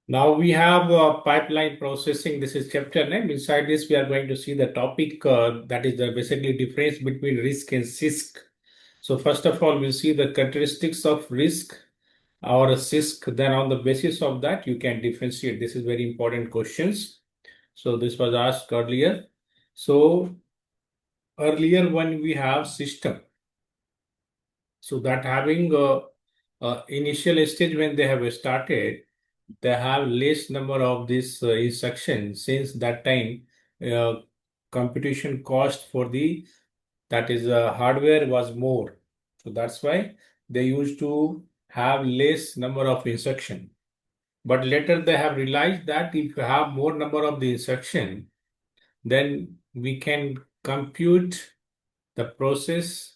Now we have pipeline processing. This is chapter 9. Inside this, we are going to see the topic that is the basically difference between RISC and CISC. So first of all, we'll see the characteristics of RISC or CISC. Then on the basis of that, you can differentiate. This is very important questions. So this was asked earlier. So earlier when we have system, so that having initial stage when they have started, they have less number of this instructions. Since that time uh, computation cost for the that is hardware was more, so that's why they used to have less number of instruction. But later they have realized that if you have more number of the instruction, then we can compute the process,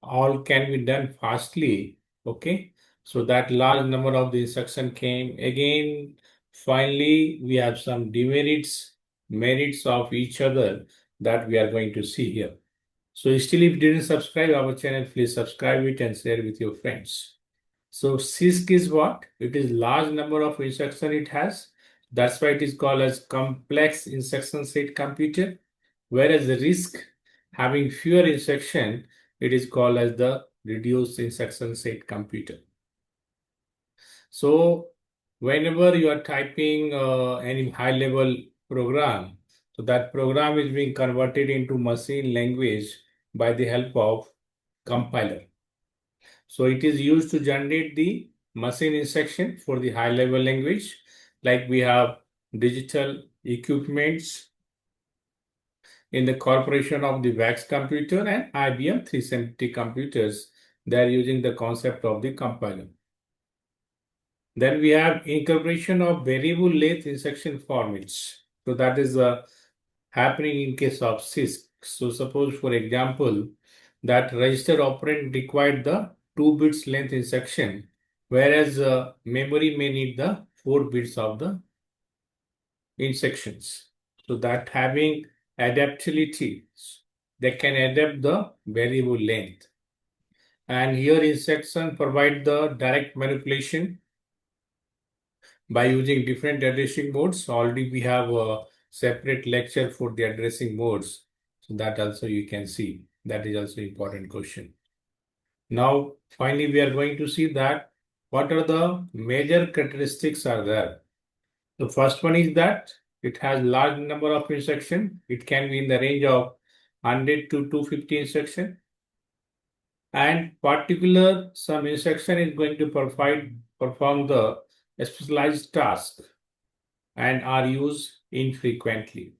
all can be done fastly. Okay, so that large number of the instruction came again. Finally, we have some demerits, merits of each other that we are going to see here. So still, if you didn't subscribe our channel, please subscribe it and share with your friends. So CISC is what? It is large number of instruction it has. That's why it is called as complex instruction set computer. Whereas the RISC having fewer instruction, it is called as the reduced instruction set computer. So whenever you are typing any high level program, so that program is being converted into machine language by the help of compiler. So it is used to generate the machine instruction for the high level language. Like we have digital equipments in the corporation of the VAX computer and IBM 370 computers. They are using the concept of the compiler. Then we have incorporation of variable length instruction formats. So that is happening in case of CISC. So suppose, for example, that register operand required the 2 bits length instruction, whereas memory may need the 4 bits of the instructions. So that having adaptability, they can adapt the variable length. And here instruction provide the direct manipulation by using different addressing modes. Already we have a separate lecture for the addressing modes. So that also you can see. That is also important question. Now, finally, we are going to see that what are the major characteristics are there. The first one is that it has large number of instruction. It can be in the range of 100 to 250 instruction. And particular some instruction is going to perform the specialized task and are used infrequently.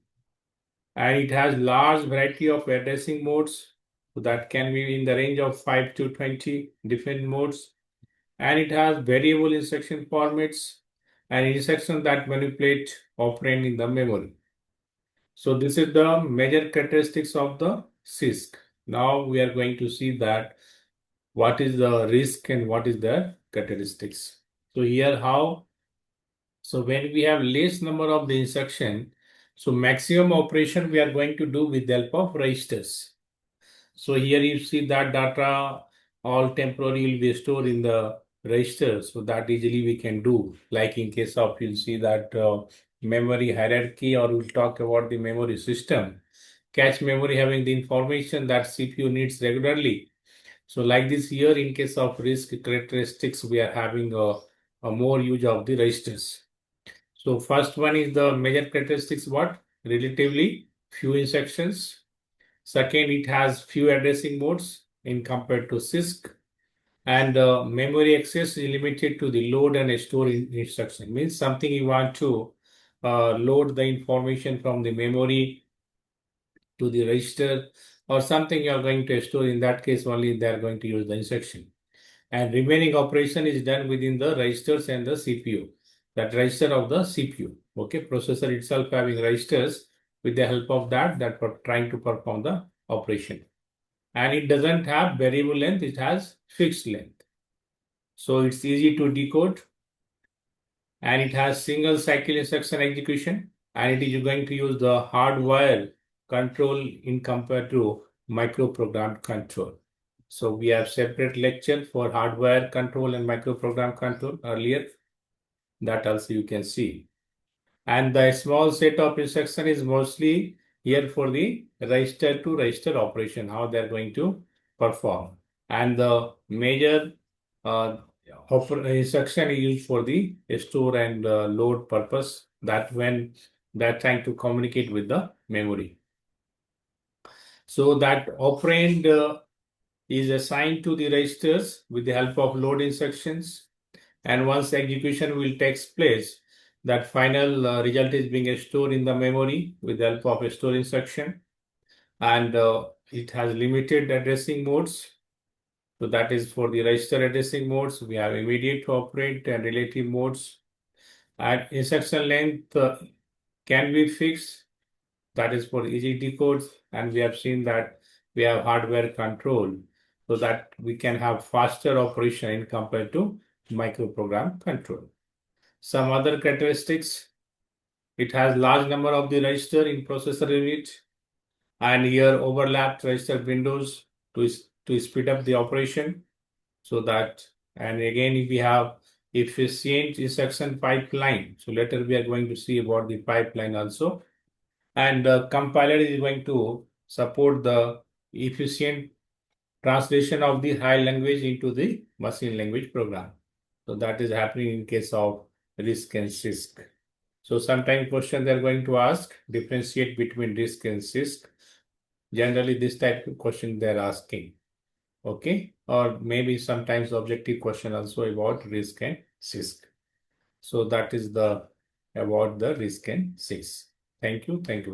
And it has large variety of addressing modes, so that can be in the range of 5 to 20 different modes. And it has variable instruction formats and instructions that manipulate operand in the memory. So this is the major characteristics of the CISC. Now we are going to see that what is the RISC and what is the characteristics. So here how, so when we have less number of the instruction, so maximum operation we are going to do with the help of registers. So here you see that data all temporary will be stored in the register, so that easily we can do. Like in case of, you'll see that memory hierarchy, or we'll talk about the memory system. Cache memory having the information that CPU needs regularly. So like this here, in case of RISC characteristics, we are having a more use of the registers. So first one is the major characteristics, what? Relatively few instructions. Second, it has few addressing modes in compared to CISC. And memory access is limited to the load and store instruction. Means something you want to load the information from the memory to the register, or something you are going to store. In that case only they are going to use the instruction. And remaining operation is done within the registers and the CPU. That register of the CPU. Okay, processor itself having registers, with the help of that for trying to perform the operation. And it doesn't have variable length, it has fixed length. So it's easy to decode, and it has single cycle instruction execution, and it is going to use the hardware control in compared to microprogrammed control. So we have separate lecture for hardware control and microprogram control earlier. That also you can see. And the small set of instruction is mostly here for the register to register operation, how they're going to perform. And the major instruction is used for the store and load purpose, that when they're trying to communicate with the memory. So that operand is assigned to the registers with the help of load instructions. And once execution will take place, that final result is being stored in the memory with the help of a store instruction. And it has limited addressing modes. So that is for the register addressing modes. We have immediate operand and relative modes. And instruction length can be fixed. That is for easy decodes. And we have seen that we have hardware control so that we can have faster operation in compared to microprogram control. Some other characteristics: it has large number of the register in processor unit, and here overlapped register windows to speed up the operation. So that, and again, if we have efficient instruction pipeline, so later we are going to see about the pipeline also. And the compiler is going to support the efficient translation of the high language into the machine language program. So that is happening in case of RISC and CISC. So sometimes question they're going to ask, differentiate between RISC and CISC. Generally, this type of question they're asking. Okay, or maybe sometimes objective question also about RISC and CISC. So that is the about the RISC and CISC. Thank you very much.